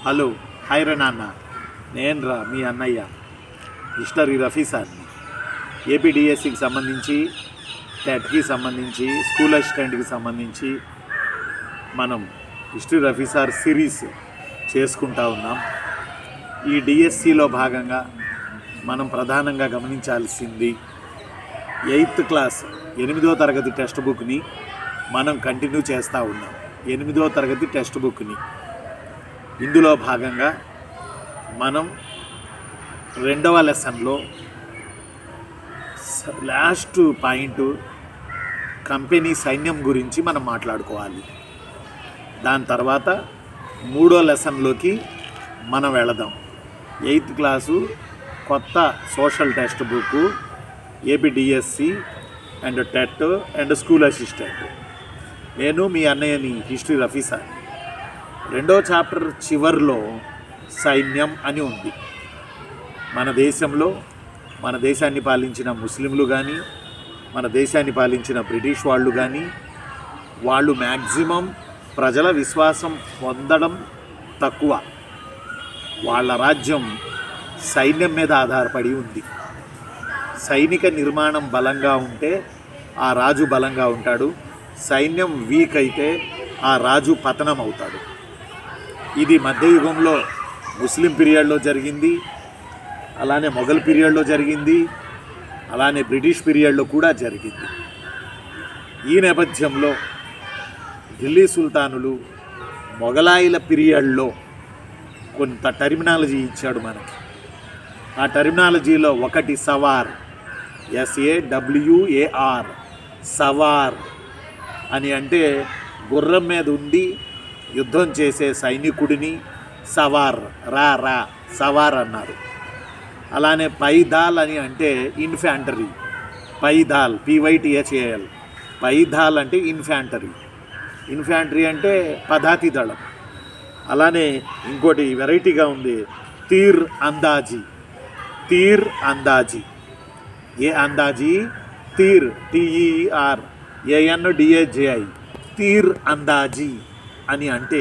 Hello hi రా నాన్న, నేను రా మీ అన్నయ్య హిస్టరీ రఫీ సార్ని. ఏపీడిఎస్సికి సంబంధించి, టెట్కి సంబంధించి, స్కూల్ అసిస్టెంట్కి సంబంధించి మనం హిస్టరీ రఫీ సార్ సిరీస్ చేసుకుంటా ఉన్నాం. ఈ డిఎస్సిలో భాగంగా మనం ప్రధానంగా గమనించాల్సింది 8th క్లాస్ 8వ తరగతి టెక్స్ట్ బుక్ని మనం కంటిన్యూ చేస్తూ ఉన్నాం. 8వ తరగతి టెక్స్ట్ బుక్ని ఇందులో భాగంగా మనం 2వ లెసన్లో లాస్ట్ పాయింట్ కంపెనీ సైన్యం గురించి మనం మాట్లాడుకోవాలి. దాని తర్వాత 3వ లెసన్లోకి మనం వెళదాం. 8th క్లాసు కొత్త social text book APDSC and TET and school assistant. నేను మీ అన్నయ్యని హిస్టరీ రఫీ సార్. 2వ చాప్టర్ చివర్లో సైన్యం అని ఉంది. మన దేశంలో మన దేశాన్ని పాలించిన ముస్లింలు కానీ, మన దేశాన్ని పాలించిన బ్రిటిష్ వాళ్ళు కానీ, వాళ్ళు మ్యాక్సిమం ప్రజల విశ్వాసం పొందడం తక్కువ. వాళ్ళ రాజ్యం సైన్యం మీద ఆధారపడి ఉంది. సైనిక నిర్మాణం బలంగా ఉంటే ఆ రాజు బలంగా ఉంటాడు. సైన్యం వీక్ అయితే ఆ రాజు పతనం అవుతాడు. ఇది మధ్యయుగంలో ముస్లిం పీరియడ్లో జరిగింది, అలానే మొఘల్ పీరియడ్లో జరిగింది, అలానే బ్రిటిష్ పీరియడ్లో కూడా జరిగింది. ఈ నేపథ్యంలో ఢిల్లీ సుల్తానులు మొఘలాయిల పీరియడ్లో కొంత టర్మినాలజీ ఇచ్చాడు మనకి. ఆ టర్మినాలజీలో ఒకటి సవార్, SAWAR, సవార్ అని అంటే గుర్రం మీద ఉండి యుద్ధం చేసే సైనికుడిని సవార్, రా సవార్ అన్నారు. అలానే పైదాల్ అని అంటే ఇన్ఫాంటరీ, పైదాల్ PYTHAL, పైదాల్ అంటే ఇన్ఫాంటరీ, ఇన్ఫాంటరీ అంటే పదాతి దళం. అలానే ఇంకోటి వెరైటీగా ఉంది తీర్ అందాజీ, తీర్ అందాజీ. ఏ అందాజీ? తీర్ TER ANDAJI, తీర్ అందాజీ అని అంటే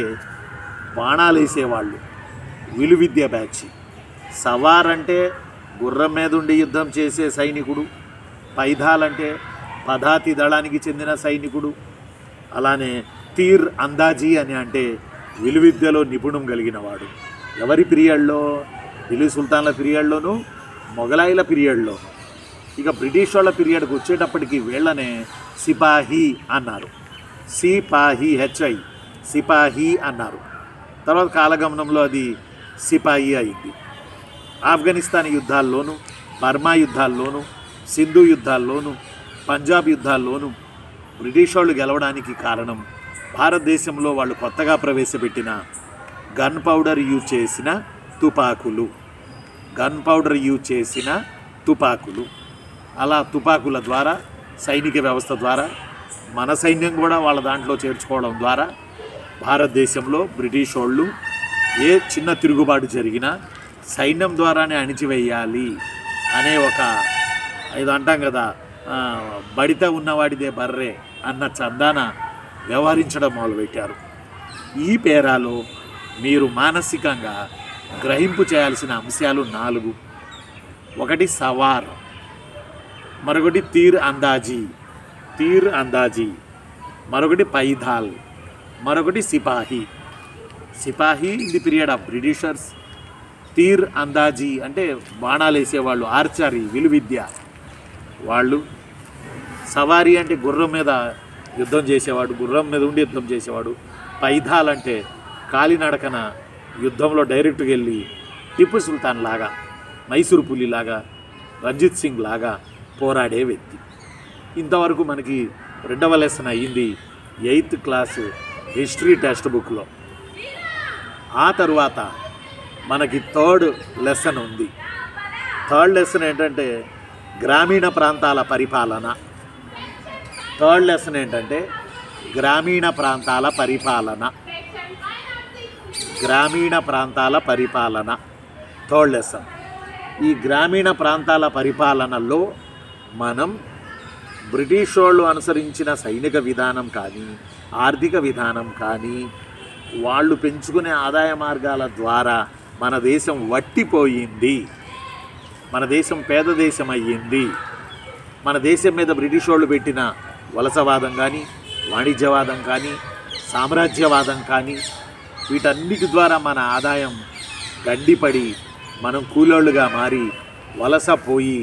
బాణాలు వేసేవాళ్ళు, విలువిద్య బ్యాచ్. సవార్ అంటే గుర్రం మీద ఉండి యుద్ధం చేసే సైనికుడు, పైదాల్ అంటే పదాతి దళానికి చెందిన సైనికుడు. అలానే తీర్ అందాజీ అని అంటే విలువిద్యలో నిపుణం కలిగిన వాడు. ఎవరి పీరియడ్లో? ఢిల్లీ సుల్తాన్ల పీరియడ్లోనూ మొఘలాయిల పీరియడ్లోనూ. ఇక బ్రిటిష్ వాళ్ళ పీరియడ్కి వచ్చేటప్పటికి వీళ్ళనే సిపాహీ అన్నారు. HI సిపాహీ అన్నారు. తర్వాత కాలగమనంలో అది సిపాయి అయింది. ఆఫ్ఘనిస్తాన్ యుద్ధాల్లోనూ, బర్మా యుద్ధాల్లోనూ, సింధు యుద్ధాల్లోనూ, పంజాబ్ యుద్ధాల్లోనూ బ్రిటిష్ వాళ్ళు గెలవడానికి కారణం భారతదేశంలో వాళ్ళు కొత్తగా ప్రవేశపెట్టిన గన్ పౌడర్ యూజ్ చేసిన తుపాకులు, గన్ పౌడర్ యూజ్ చేసిన తుపాకులు. అలా తుపాకుల ద్వారా, సైనిక వ్యవస్థ ద్వారా, మన సైన్యం కూడా వాళ్ళ దాంట్లో చేర్చుకోవడం ద్వారా భారతదేశంలో బ్రిటిష్ వాళ్ళు ఏ చిన్న తిరుగుబాటు జరిగినా సైన్యం ద్వారానే అణిచివేయాలి అనే ఒక ఇది అంటాం కదా, బడిత ఉన్నవాడిదే బర్రే అన్న చందాన వ్యవహరించడం మొదలుపెట్టారు. ఈ పేరాలో మీరు మానసికంగా గ్రహింపు చేయాల్సిన అంశాలు 4. ఒకటి సవార్, మరొకటి తీర్ అందాజీ, మరొకటి పైదాల్, మరొకటి సిపాహీ. సిపాహీ in the period of Britishers. తీర్ అందాజీ అంటే బాణాలు వేసేవాళ్ళు, ఆర్చరీ విలువిద్య వాళ్ళు. సవారీ అంటే గుర్రం మీద యుద్ధం చేసేవాడు, గుర్రం మీద ఉండి యుద్ధం చేసేవాడు. పైదాల్ అంటే కాలినడకన యుద్ధంలో డైరెక్ట్గా వెళ్ళి టిప్పు సుల్తాన్ లాగా, మైసూర్ పులి లాగా, రంజిత్ సింగ్ లాగా పోరాడే వ్యక్తి. ఇంతవరకు మనకి 2వ లెసన్ అయ్యింది 8th క్లాసు హిస్టరీ టెక్స్ట్ బుక్లో. ఆ తరువాత మనకి 3rd లెసన్ ఉంది. 3rd లెసన్ ఏంటంటే గ్రామీణ ప్రాంతాల పరిపాలన. 3rd లెసన్ ఏంటంటే గ్రామీణ ప్రాంతాల పరిపాలన, గ్రామీణ ప్రాంతాల పరిపాలన 3rd లెసన్. ఈ గ్రామీణ ప్రాంతాల పరిపాలనలో మనం బ్రిటిష్ వాళ్ళు అనుసరించిన సైనిక విధానం కానీ, ఆర్థిక విధానం కానీ, వాళ్ళు పెంచుకునే ఆదాయ మార్గాల ద్వారా మన దేశం వట్టిపోయింది, మన దేశం పేద దేశం అయ్యింది. మన దేశం మీద బ్రిటిష్ వాళ్ళు పెట్టిన వలసవాదం కానీ, వాణిజ్యవాదం కానీ, సామ్రాజ్యవాదం కానీ, వీటన్నిటి ద్వారా మన ఆదాయం గండిపడి మనం కూలోళ్ళుగా మారి వలసపోయి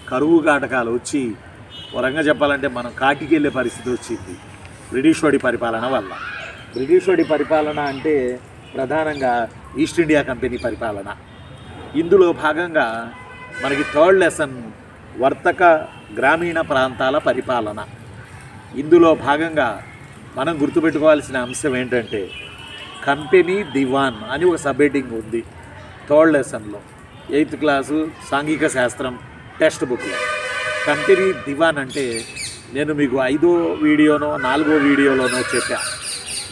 కరువు కాటకాలు వచ్చి వరంగా చెప్పాలంటే మనం కాటికి వెళ్ళే పరిస్థితి వచ్చింది బ్రిటిష్ వాడి పరిపాలన వల్ల. బ్రిటిష్ వాడి పరిపాలన అంటే ప్రధానంగా ఈస్ట్ ఇండియా కంపెనీ పరిపాలన. ఇందులో భాగంగా మనకి థర్డ్ లెసన్ వర్తక గ్రామీణ ప్రాంతాల పరిపాలన. ఇందులో భాగంగా మనం గుర్తుపెట్టుకోవాల్సిన అంశం ఏంటంటే కంపెనీ దివాన్ అని ఒక సబ్ హెడ్డింగ్ ఉంది థర్డ్ లెసన్లో, 8th క్లాసు సాంఘిక శాస్త్రం టెక్స్ట్ బుక్లో. కంపెనీ దివాన్ అంటే నేను మీకు 5వ వీడియోనో 4వ వీడియోలోనో చెప్పా,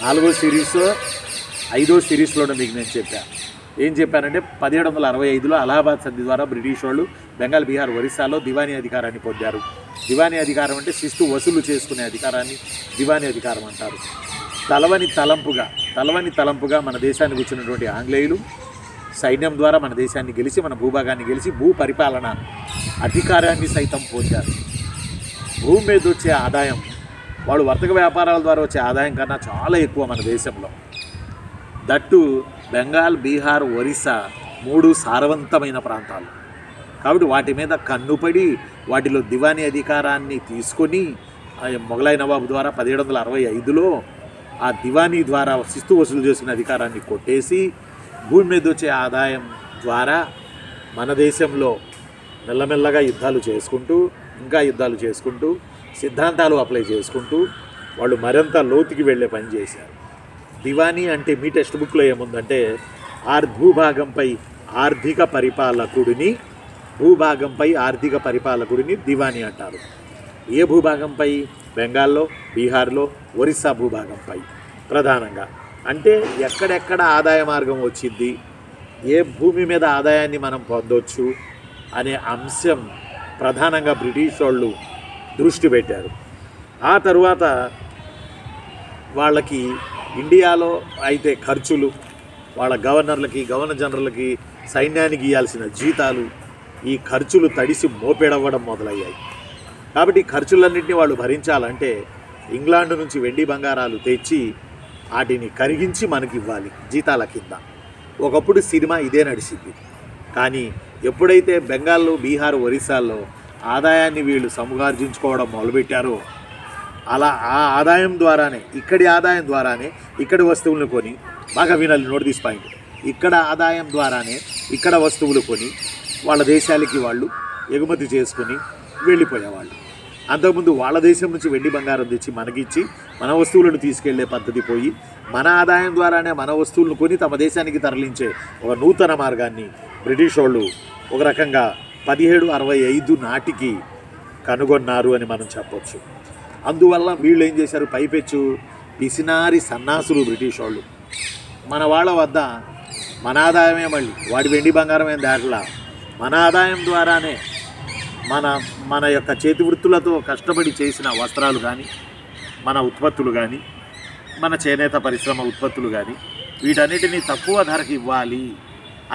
4వ సిరీస్లో 5వ సిరీస్లోనూ మీకు నేను చెప్పా. ఏం చెప్పానంటే 1765లో అలహాబాద్ సంధి ద్వారా బ్రిటిష్ వాళ్ళు బెంగాల్, బీహార్, ఒరిస్సాలో దివానీ అధికారాన్ని పొందారు. దివానీ అధికారం అంటే శిస్తు వసూలు చేసుకునే అధికారాన్ని దివానీ అధికారం అంటారు. తలవని తలంపుగా మన దేశానికి వచ్చినటువంటి ఆంగ్లేయులు సైన్యం ద్వారా మన దేశాన్ని గెలిచి, మన భూభాగాన్ని గెలిచి భూ పరిపాలన అధికారాన్ని సైతం పొందారు. భూమి మీద వచ్చే ఆదాయం వాళ్ళు వర్తక వ్యాపారాల ద్వారా వచ్చే ఆదాయం కన్నా చాలా ఎక్కువ మన దేశంలో. దట్టు బెంగాల్, బీహార్, ఒరిస్సా 3 సారవంతమైన ప్రాంతాలు కాబట్టి వాటి మీద కన్నుపడి వాటిలో దివానీ అధికారాన్ని తీసుకొని మొఘలాయి నవాబు ద్వారా 1765లో ఆ దివానీ ద్వారా శిస్తు వసూలు చేసిన అధికారాన్ని కొట్టేసి భూమి మీద వచ్చే ఆదాయం ద్వారా మన దేశంలో మెల్లమెల్లగా యుద్ధాలు చేసుకుంటూ, ఇంకా యుద్ధాలు చేసుకుంటూ, సిద్ధాంతాలు అప్లై చేసుకుంటూ వాళ్ళు మరింత లోతుకి వెళ్ళే పని చేశారు. దివానీ అంటే మీ టెక్స్ట్ బుక్లో ఏముందంటే భూభాగంపై ఆర్థిక పరిపాలకుడిని దివానీ అంటారు. ఏ భూభాగంపై? బెంగాల్లో, బీహార్లో, ఒరిస్సా భూభాగంపై ప్రధానంగా. అంటే ఎక్కడెక్కడ ఆదాయ మార్గం వచ్చింది, ఏ భూమి మీద ఆదాయాన్ని మనం పొందొచ్చు అనే అంశం ప్రధానంగా బ్రిటిష్ వాళ్ళు దృష్టి పెట్టారు. ఆ తరువాత వాళ్ళకి ఇండియాలో అయితే ఖర్చులు, వాళ్ళ గవర్నర్లకి, గవర్నర్ జనరల్కి, సైన్యానికి ఇవ్వాల్సిన జీతాలు, ఈ ఖర్చులు తడిసి మోపెడవ్వడం మొదలయ్యాయి. కాబట్టి ఖర్చులన్నింటినీ వాళ్ళు భరించాలంటే ఇంగ్లాండ్ నుంచి వెండి బంగారాలు తెచ్చి వాటిని కరిగించి మనకి ఇవ్వాలి జీతాల కింద. ఒకప్పుడు సినిమా ఇదే నడిచింది. కానీ ఎప్పుడైతే బెంగాల్, బీహార్, ఒరిస్సాల్లో ఆదాయాన్ని వీళ్ళు సముపార్జించుకోవడం మొదలుపెట్టారో అలా ఆ ఆదాయం ద్వారానే, ఇక్కడి ఆదాయం ద్వారానే ఇక్కడి వస్తువులను కొని, బాగా వినాలి, నోట్ దిస్ పాయింట్, ఇక్కడ ఆదాయం ద్వారానే ఇక్కడ వస్తువులు కొని వాళ్ళ దేశాలకి వాళ్ళు ఎగుమతి చేసుకుని వెళ్ళిపోయేవాళ్ళు. అంతకుముందు వాళ్ళ దేశం నుంచి వెండి బంగారం తెచ్చి మనకిచ్చి మన వస్తువులను తీసుకెళ్లే పద్ధతి పోయి మన ఆదాయం ద్వారానే మన వస్తువులను కొని తమ దేశానికి తరలించే ఒక నూతన మార్గాన్ని బ్రిటిష్ వాళ్ళు ఒక రకంగా 1765 నాటికి కనుగొన్నారు అని మనం చెప్పొచ్చు. అందువల్ల వీళ్ళు ఏం చేశారు, పైపెచ్చు పిసినారి సన్నాసులు బ్రిటిష్ వాళ్ళు. మన వాళ్ళ వద్ద మన ఆదాయమే, మళ్ళీ వాడి వెండి బంగారం ఏం దాటలా, మన ఆదాయం ద్వారానే మన యొక్క చేతి వృత్తులతో కష్టపడి చేసిన వస్త్రాలు కానీ, మన ఉత్పత్తులు కానీ, మన చేనేత పరిశ్రమ ఉత్పత్తులు కానీ వీటన్నిటినీ తక్కువ ధరకి ఇవ్వాలి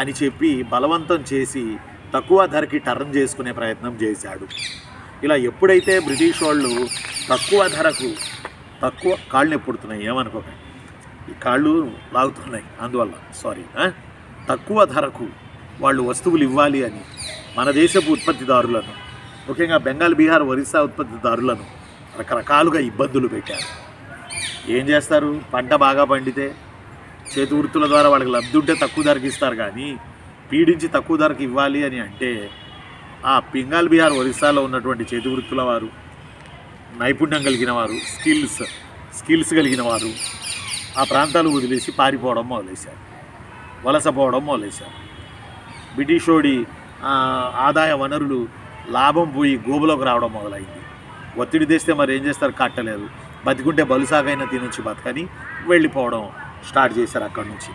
అని చెప్పి బలవంతం చేసి తక్కువ ధరకి టర్న్ చేసుకునే ప్రయత్నం చేశాడు. ఇలా ఎప్పుడైతే బ్రిటిష్ వాళ్ళు తక్కువ ధరకు, కాళ్ళు ఎప్పుడుతున్నాయి ఏమనుకోకండి, ఈ కాళ్ళు లాగుతున్నాయి అందువల్ల తక్కువ ధరకు వాళ్ళు వస్తువులు ఇవ్వాలి అని మన దేశపు ఉత్పత్తిదారులను, ముఖ్యంగా బెంగాల్, బీహార్, ఒరిస్సా ఉత్పత్తిదారులను రకరకాలుగా ఇబ్బందులు పెట్టారు. ఏం చేస్తారు, పంట బాగా పండితే చేతి వృత్తుల ద్వారా వాళ్ళకి లబ్ధి ఉంటే తక్కువ ధరకి ఇస్తారు, కానీ పీడించి తక్కువ ధరకి ఇవ్వాలి అని అంటే ఆ బెంగాల్, బీహార్, ఒరిస్సాలో ఉన్నటువంటి చేతి వృత్తుల వారు, నైపుణ్యం కలిగిన వారు, స్కిల్స్ కలిగిన వారు ఆ ప్రాంతాలు వదిలేసి పారిపోవడం మొదలేశారు, వలసపోవడం మొదలేశారు. బ్రిటిషోడి ఆదాయ వనరులు లాభం పోయి గోబులోకి రావడం మొదలైంది. ఒత్తిడి తెస్తే మరి ఏం చేస్తారు, కట్టలేదు, బతికుంటే బలుసాగైనా తినొచ్చి బతకని వెళ్ళిపోవడం స్టార్ట్ చేశారు అక్కడి నుంచి.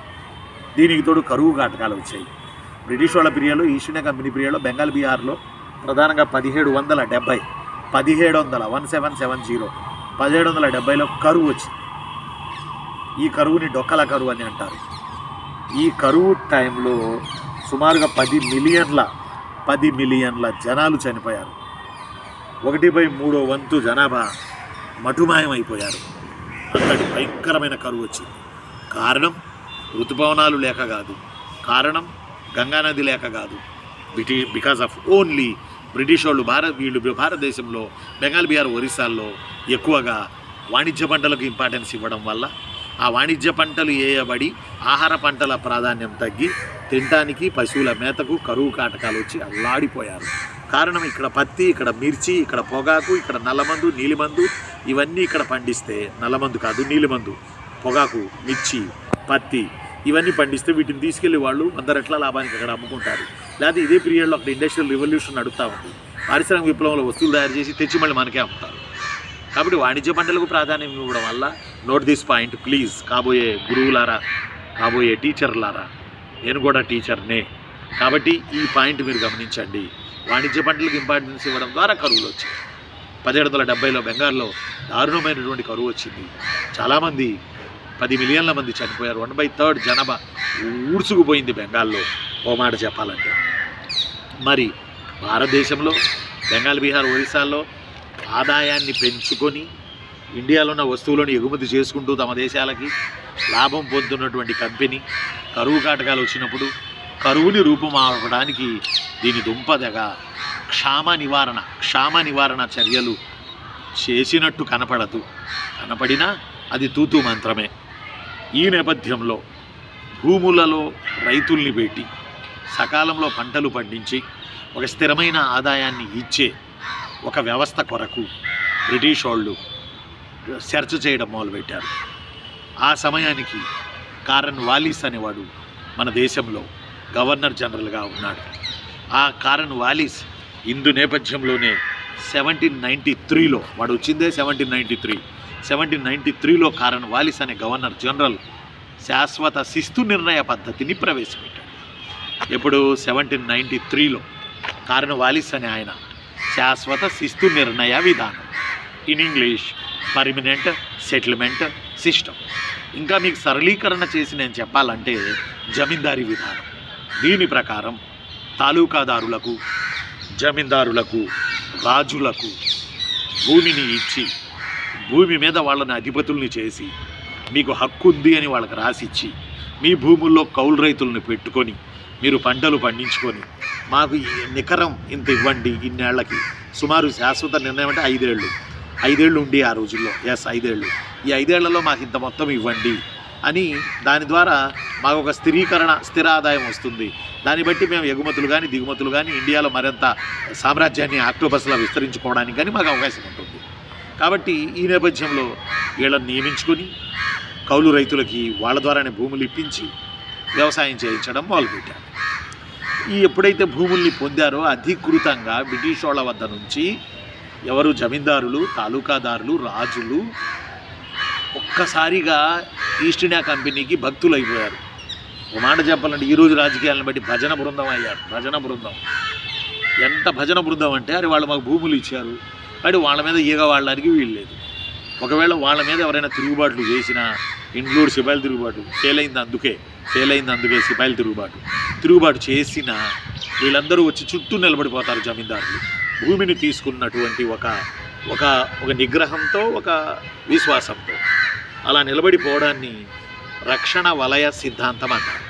దీనికి తోడు కరువు కాటకాలు వచ్చాయి. బ్రిటిష్ వాళ్ళ పీరియడ్లో, ఈస్ట్ ఇండియా కంపెనీ పీరియడ్లో బెంగాల్, బీహార్లో ప్రధానంగా 1770 1770లో కరువు వచ్చింది. ఈ కరువుని డొక్కల కరువు అని అంటారు. ఈ కరువు టైంలో సుమారుగా 10 మిలియన్ల జనాలు చనిపోయారు. 1/3 వంతు జనాభా మటుమాయమైపోయారు. అంతటి భయంకరమైన కరువు వచ్చింది. కారణం ఋతుపవనాలు లేక కాదు, కారణం గంగానది లేక కాదు, బికాస్ ఆఫ్ ఓన్లీ బ్రిటిష్ వాళ్ళు వీళ్ళు భారతదేశంలో బెంగాల్, బీహార్, ఒరిస్సాల్లో ఎక్కువగా వాణిజ్య పంటలకు ఇంపార్టెన్స్ ఇవ్వడం వల్ల ఆ వాణిజ్య పంటలు వేయబడి ఆహార పంటల ప్రాధాన్యం తగ్గి తినడానికి పశువుల మేతకు కరువు కాటకాలు వచ్చి అల్లాడిపోయారు. కారణం ఇక్కడ పత్తి, ఇక్కడ మిర్చి, ఇక్కడ పొగాకు, ఇక్కడ నల్లమందు, నీలిమందు ఇవన్నీ ఇక్కడ పండిస్తే, నల్లమందు కాదు నీలిమందు, పొగాకు, మిర్చి, పత్తి ఇవన్నీ పండిస్తే వీటిని తీసుకెళ్లి వాళ్ళు 100 రెట్ల లాభానికి అక్కడ అమ్ముకుంటారు. లేదా ఇదే పీరియడ్లో అక్కడ ఇండస్ట్రియల్ రెవల్యూషన్ నడుస్తూ ఉంది. పారిశ్రామిక విప్లవంలో వస్తువులు తయారు చేసి తెచ్చి మళ్ళీ మనకే అమ్ముతారు. కాబట్టి వాణిజ్య పంటలకు ప్రాధాన్యం ఇవ్వడం వల్ల, నోట్ దిస్ పాయింట్ ప్లీజ్, కాబోయే గురువులారా, కాబోయే టీచర్లారా, నేను కూడా టీచర్నే కాబట్టి ఈ పాయింట్ మీరు గమనించండి. వాణిజ్య పంటలకు ఇంపార్టెన్స్ ఇవ్వడం ద్వారా కరువులు వచ్చాయి. 1770లో బెంగాల్లో దారుణమైనటువంటి కరువు వచ్చింది. చాలామంది 10 మిలియన్ల మంది చనిపోయారు. 1/3 జనాభా ఊడ్చుకుపోయింది బెంగాల్లో ఓ మాట చెప్పాలంటే. మరి భారతదేశంలో బెంగాల్, బీహార్, ఒరిస్సాల్లో ఆదాయాన్ని పెంచుకొని ఇండియాలో ఉన్న వస్తువులను ఎగుమతి చేసుకుంటూ తమ దేశాలకి లాభం పొందుతున్నటువంటి కంపెనీ కరువు కాటకాలు వచ్చినప్పుడు కరువుని రూపుమాపడానికి దీని దుంపదగా క్షామ నివారణ చర్యలు చేసినట్టు కనపడినా అది తూతూ మంత్రమే. ఈ నేపథ్యంలో భూములలో రైతుల్ని పెట్టి సకాలంలో పంటలు పండించి ఒక స్థిరమైన ఆదాయాన్ని ఇచ్చే ఒక వ్యవస్థ కొరకు బ్రిటిష్ వాళ్ళు సెర్చ్ చేయడం మొదలుపెట్టారు. ఆ సమయానికి కారన్ వాలిస్ అనేవాడు మన దేశంలో గవర్నర్ జనరల్గా ఉన్నాడు. ఆ కారన్ వాలిస్ ఇందు నేపథ్యంలోనే 1793లో వాడు వచ్చిందే 1793లో కారన్ వాలిస్ అనే గవర్నర్ జనరల్ శాశ్వత శిస్తు నిర్ణయ పద్ధతిని ప్రవేశపెట్టాడు. ఎప్పుడు 1793లో కారన్ వాలిస్ అనే ఆయన శాశ్వత శిస్తు నిర్ణయ విధానం, in English permanent settlement system. ఇంకా మీకు సరళీకరణ చేసి నేను చెప్పాలంటే జమీందారీ విధానం. దీని ప్రకారం తాలూకాదారులకు, జమీందారులకు, రాజులకు భూమిని ఇచ్చి భూమి మీద వాళ్ళని అధిపతుల్ని చేసి మీకు హక్కు ఉంది అని వాళ్ళకి రాసిచ్చి మీ భూముల్లో కౌలు రైతులను పెట్టుకొని మీరు పంటలు పండించుకొని మాకు నికరం ఇంత ఇవ్వండి ఇన్నేళ్లకి. సుమారు శాశ్వత నిర్ణయం అంటే 5 ఏళ్ళు ఉండి ఆ రోజుల్లో, 5 ఏళ్ళు, ఈ 5 ఏళ్లలో మాకు ఇంత మొత్తం ఇవ్వండి అని దాని ద్వారా మాకు ఒక స్థిర ఆదాయం వస్తుంది. దాన్ని బట్టి మేము ఎగుమతులు కానీ దిగుమతులు కానీ ఇండియాలో మరింత సామ్రాజ్యాన్ని ఆక్టోపస్లా విస్తరించుకోవడానికి కానీ మాకు అవకాశం ఉంటుంది. కాబట్టి ఈ నేపథ్యంలో వీళ్ళని నియమించుకొని కౌలు రైతులకి వాళ్ళ ద్వారానే భూములు ఇప్పించి వ్యవసాయం చేయించడం మొదలుపెట్టారు. ఎప్పుడైతే భూముల్ని పొందారో అధికృతంగా బ్రిటిష్ వాళ్ళ వద్ద నుంచి ఎవరు జమీందారులు, తాలూకాదారులు, రాజులు ఒక్కసారిగా ఈస్ట్ ఇండియా కంపెనీకి భక్తులు అయిపోయారు. ఒక మాట చెప్పాలంటే ఈరోజు రాజకీయాలను బట్టి భజన బృందం అయ్యారు. భజన బృందం ఎంత భజన బృందం అంటే అరే వాళ్ళు మాకు భూములు ఇచ్చారు కానీ వాళ్ళ మీద ఈగ వాళ్ళడానికి వీలు లేదు. ఒకవేళ వాళ్ళ మీద ఎవరైనా తిరుగుబాట్లు చేసినా, ఇంక్లూడ్ సిపాయిల తిరుగుబాటు ఫెయిల్ అయింది అందుకే సిపాయిల తిరుగుబాటు చేసినా వీళ్ళందరూ వచ్చి చుట్టూ నిలబడిపోతారు జమీందారులు. భూమిని తీసుకున్నటువంటి ఒక నిగ్రహంతో, ఒక విశ్వాసంతో అలా నిలబడిపోవడాన్ని రక్షణ వలయ సిద్ధాంతం అన్నారు.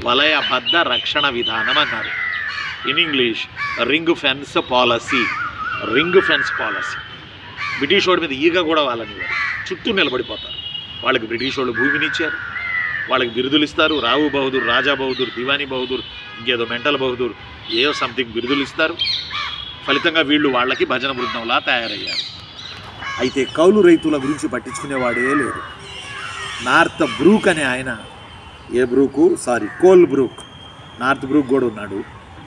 వలయబద్ధ రక్షణ విధానం అన్నారు. In English ring fence policy. British వాడి మీద ఈగ కూడా వాళ్ళని చుట్టూ నిలబడిపోతారు. వాళ్ళకి బ్రిటిష్ వాళ్ళు భూమిని ఇచ్చారు, వాళ్ళకి బిరుదులు ఇస్తారు. రావు బహదూర్, రాజా బహదూర్, దివానీ బహదూర్, ఇంకేదో మెంటల్ బహదూర్, ఏదో సంథింగ్ బిరుదులు ఇస్తారు. ఫలితంగా వీళ్ళు వాళ్ళకి భజన బృందంలా తయారయ్యారు. అయితే కౌలు రైతుల గురించి పట్టించుకునేవాడే లేడు. నార్త్ బ్రూక్ అనే ఆయన, కోల్ బ్రూక్, నార్త్ బ్రూక్ కూడా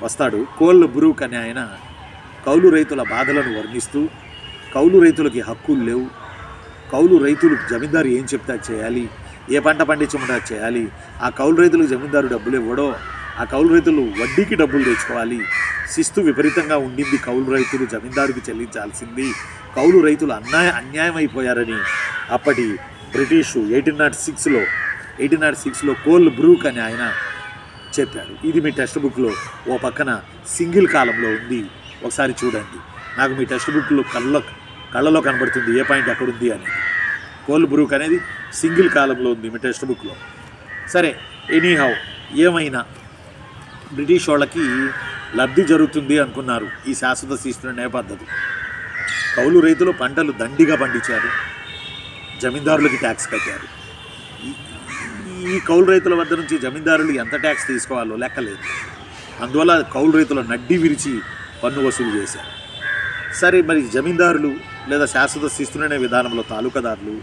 వస్తాడు. కోల్ బ్రూక్ అనే ఆయన కౌలు రైతుల బాధలను వర్ణిస్తూ కౌలు రైతులకి హక్కులు లేవు, కౌలు రైతులకు జమీందారు ఏం చెప్తా చేయాలి, ఏ పంట పండించమంటా చేయాలి, ఆ కౌలు రైతులకు జమీందారు డబ్బులు ఇవ్వడో, ఆ కౌలు రైతులు వడ్డీకి డబ్బులు తెచ్చుకోవాలి, శిస్తు విపరీతంగా ఉండింది, కౌలు రైతులు జమీందారుకి చెల్లించాల్సింది, కౌలు రైతులు అన్యాయం అయిపోయారని అప్పటి బ్రిటిషు 1806లో కోల్ బ్రూక్ అని ఆయన చెప్పాడు. ఇది మీ టెక్స్ట్ బుక్లో ఓ పక్కన సింగిల్ కాలంలో ఉంది, ఒకసారి చూడండి. నాకు మీ టెక్స్ట్ బుక్లో కళ్ళలో కనబడుతుంది ఏ పాయింట్ ఎక్కడుంది అనేది. కోల్ బ్రూక్ అనేది సింగిల్ కాలంలో ఉంది మీ టెక్స్ట్ బుక్లో. సరే, ఎనీహౌ ఏమైనా బ్రిటిష్ వాళ్ళకి లబ్ధి జరుగుతుంది అనుకున్నారు ఈ శాశ్వత శిస్తు పద్ధతి. కౌలు రైతులు పంటలు దండిగా పండించారు, జమీందారులకి ట్యాక్స్ కట్టారు. ఈ కౌలు రైతుల వద్ద నుంచి జమీందారులు ఎంత ట్యాక్స్ తీసుకోవాలో లెక్కలేదు. అందువల్ల కౌలు రైతుల నడ్డి విరిచి పన్ను వసూలు చేశారు. సరే, మరి జమీందారులు లేదా శాశ్వత శిస్తుననే విధానంలో తాలూకాదారులు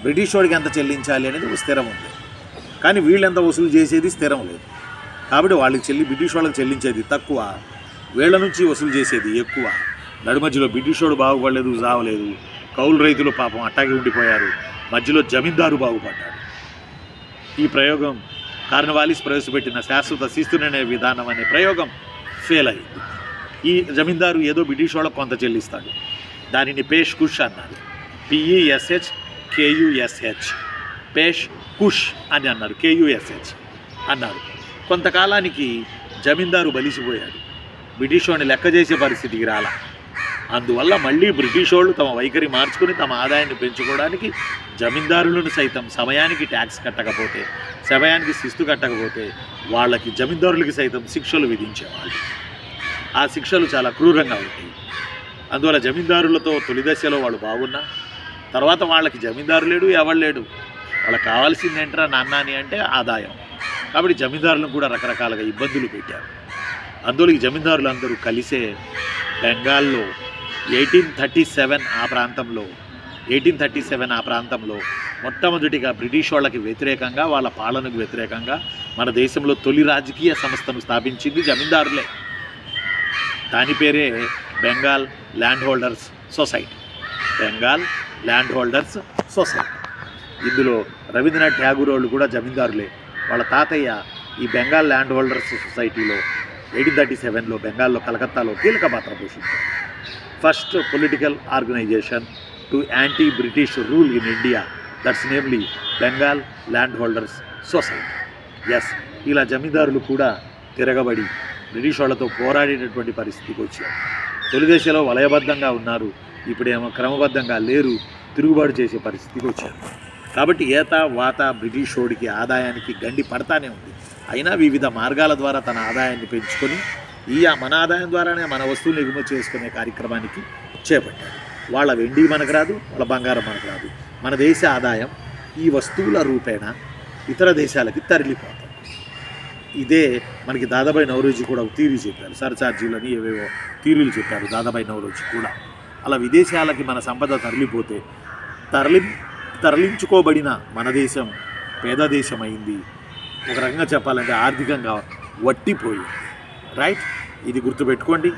బ్రిటిష్ వాడికి ఎంత చెల్లించాలి అనేది ఒక స్థిరం ఉంది. కానీ వీళ్ళు ఎంత వసూలు చేసేది స్థిరం లేదు. కాబట్టి బ్రిటిష్ వాళ్ళకి చెల్లించేది తక్కువ, వీళ్ళ నుంచి వసూలు చేసేది ఎక్కువ. నడుమధ్యలో బ్రిటిష్ వాడు బాగుపడలేదు, రావలేదు, కౌలు రైతులు పాపం అట్టాగే ఉండిపోయారు, మధ్యలో జమీందారు బాగుపడ్డాడు. ఈ ప్రయోగం కార్నవాలిస్ ప్రవేశపెట్టిన శాశ్వత శిస్తుననే విధానం అనే ప్రయోగం ఫెయిల్ అయింది. ఈ జమీందారు ఏదో బ్రిటిష్ వాళ్ళకు కొంత చెల్లిస్తాడు, దానిని పేష్ కుష్ అన్నారు. PESHKUSH పేష్ కుష్ అని అన్నారు, KUSH అన్నారు. కొంతకాలానికి జమీందారు బలిసిపోయాడు, బ్రిటిష్ వాడిని లెక్క చేసే పరిస్థితికి రాలా. అందువల్ల మళ్ళీ బ్రిటిష్ వాళ్ళు తమ వైఖరి మార్చుకుని తమ ఆదాయాన్ని పెంచుకోవడానికి జమీందారులను సైతం సమయానికి ట్యాక్స్ కట్టకపోతే, సమయానికి శిస్తు కట్టకపోతే వాళ్ళకి జమీందారులకి సైతం శిక్షలు విధించేవాళ్ళు. ఆ శిక్షలు చాలా క్రూరంగా ఉంటాయి. అందువల్ల జమీందారులతో తొలి దశలో వాళ్ళు బాగున్నా తర్వాత వాళ్ళకి జమీందారు లేడు, ఎవరు లేడు. వాళ్ళకి కావాల్సింది ఏంట్రా నాన్న అని అంటే ఆదాయం. కాబట్టి జమీందారులను కూడా రకరకాలుగా ఇబ్బందులు పెట్టారు. అందువల్ల ఈ జమీందారులు అందరూ కలిసే బెంగాల్లో 1837 ఆ ప్రాంతంలో మొట్టమొదటిగా బ్రిటిష్ వాళ్ళకి వ్యతిరేకంగా, వాళ్ళ పాలనకు వ్యతిరేకంగా మన దేశంలో తొలి రాజకీయ సంస్థను స్థాపించింది జమీందారులే. దాని పేరే బెంగాల్ ల్యాండ్ హోల్డర్స్ సొసైటీ. ఇందులో రవీంద్రనాథ్ ఠాగూర్ వాళ్ళు కూడా జమీందారులే. వాళ్ళ తాతయ్య ఈ బెంగాల్ ల్యాండ్ హోల్డర్స్ సొసైటీలో 1837లో బెంగాల్లో కలకత్తాలో కీలక పాత్ర పోషించారు. First political organisation to anti British rule in India, that's namely Bengal land holders society. Yes, ఇలా జమీందారులు కూడా తిరగబడి బ్రిటిష్ వాళ్ళతో పోరాడేటటువంటి పరిస్థితికి వచ్చారు. తొలి దశలో వలయబద్ధంగా ఉన్నారు, ఇప్పుడేమో క్రమబద్ధంగా లేరు, తిరుగుబాటు చేసే పరిస్థితికి వచ్చారు. కాబట్టి వాత బ్రిటిష్ వాడికి ఆదాయానికి గండి పడతానే ఉంది. అయినా వివిధ మార్గాల ద్వారా తన ఆదాయాన్ని పెంచుకొని మన ఆదాయం ద్వారానే మన వస్తువులు ఎగుమతి చేసుకునే కార్యక్రమానికి చేపట్టారు. వాళ్ళ వెండి మనకు రాదు, వాళ్ళ బంగారం మనకు రాదు. మన దేశ ఆదాయం ఈ వస్తువుల రూపేణా ఇతర దేశాలకి తరలిపోతాయి. ఇదే మనకి దాదాబాయి నౌరోజీ కూడా ఒక థీరీ చెప్పారు. సర్చార్జీలని ఏవేవో థీరీలు చెప్పారు దాదాబాయి నౌరోజీ కూడా. అలా విదేశాలకి మన సంపద తరలిపోతే తరలించుకోబడిన మన దేశం పేద దేశం అయింది. ఒక రకంగా చెప్పాలంటే ఆర్థికంగా వట్టిపోయింది. రైట్, ఇది గుర్తుపెట్టుకోండి.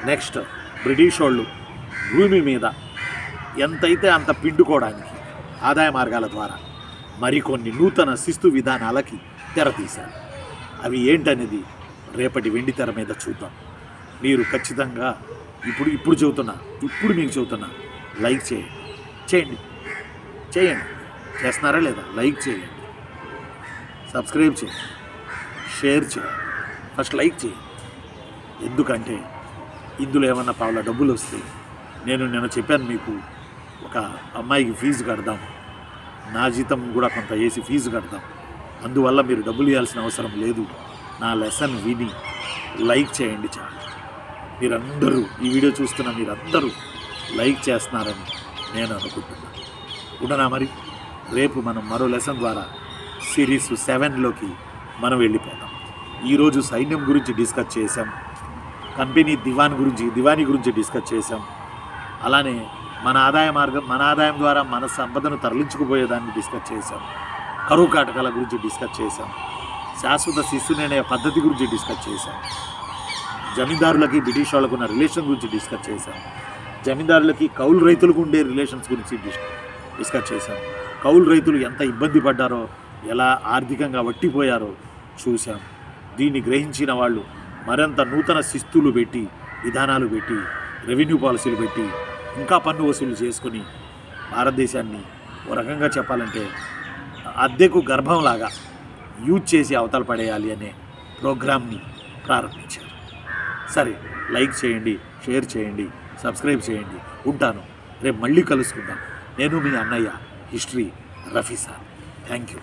నెక్స్ట్, బ్రిటిష్ వాళ్ళు భూమి మీద ఎంతైతే అంత పిండుకోవడానికి ఆదాయ మార్గాల ద్వారా మరికొన్ని నూతన శిస్తు విధానాలకి తెరతీశారు. అవి ఏంటనేది రేపటి వెండి తెర మీద చూద్దాం. మీరు ఖచ్చితంగా ఇప్పుడు మీకు చెబుతున్నా లైక్ చేయండి. చేస్తున్నారా లేదా? లైక్ చేయండి, సబ్స్క్రైబ్ చేయండి, షేర్ చేయండి. ఫస్ట్ లైక్ చేయండి. ఎందుకంటే ఇందులో ఏమన్నా పావుల డబ్బులు వస్తే నేను చెప్పాను మీకు, ఒక అమ్మాయికి ఫీజు కడదాం, నా జీతం కూడా కొంత వేసి ఫీజు కడదాం. అందువల్ల మీరు డబ్బులు ఇవ్వాల్సిన అవసరం లేదు. నా లెసన్ విని లైక్ చేయండి చాలు. మీరందరూ ఈ వీడియో చూస్తున్న మీరందరూ లైక్ చేస్తున్నారని నేను అనుకుంటున్నాను. ఉండనా మరి? రేపు మనం మరో లెసన్ ద్వారా సిరీస్ 7లోకి మనం వెళ్ళిపోతాం. ఈరోజు సైన్యం గురించి డిస్కస్ చేసాం, కంపెనీ దివానీ గురించి డిస్కస్ చేసాం. అలానే మన ఆదాయం ద్వారా మన సంపదను తరలించుకుపోయేదాన్ని డిస్కస్ చేసాం. కరువు కాటకాల గురించి డిస్కస్ చేసాం. శాశ్వత శిస్తుననే పద్ధతి గురించి డిస్కస్ చేసాం. జమీందారులకి బ్రిటిష్ వాళ్ళకు ఉన్న రిలేషన్ గురించి డిస్కస్ చేశాం. జమీందారులకి కౌలు రైతులకు ఉండే రిలేషన్స్ గురించి డిస్కస్ చేశాం. కౌలు రైతులు ఎంత ఇబ్బంది పడ్డారో, ఎలా ఆర్థికంగా వట్టిపోయారో చూసాం. దీన్ని గ్రహించిన వాళ్ళు మరింత నూతన శిస్తులు పెట్టి, విధానాలు పెట్టి, రెవెన్యూ పాలసీలు పెట్టి ఇంకా పన్ను వసూలు చేసుకొని భారతదేశాన్ని ఓ రకంగా చెప్పాలంటే అద్దెకు గర్భంలాగా యూజ్ చేసి అవతల పడేయాలి అనే ప్రోగ్రామ్ని ప్రారంభించారు. సరే, లైక్ చేయండి, షేర్ చేయండి, సబ్స్క్రైబ్ చేయండి. ఉంటాను. రేపు మళ్ళీ కలుసుకుందాం. నేను మీ అన్నయ్య history Rafi sir. Thank you.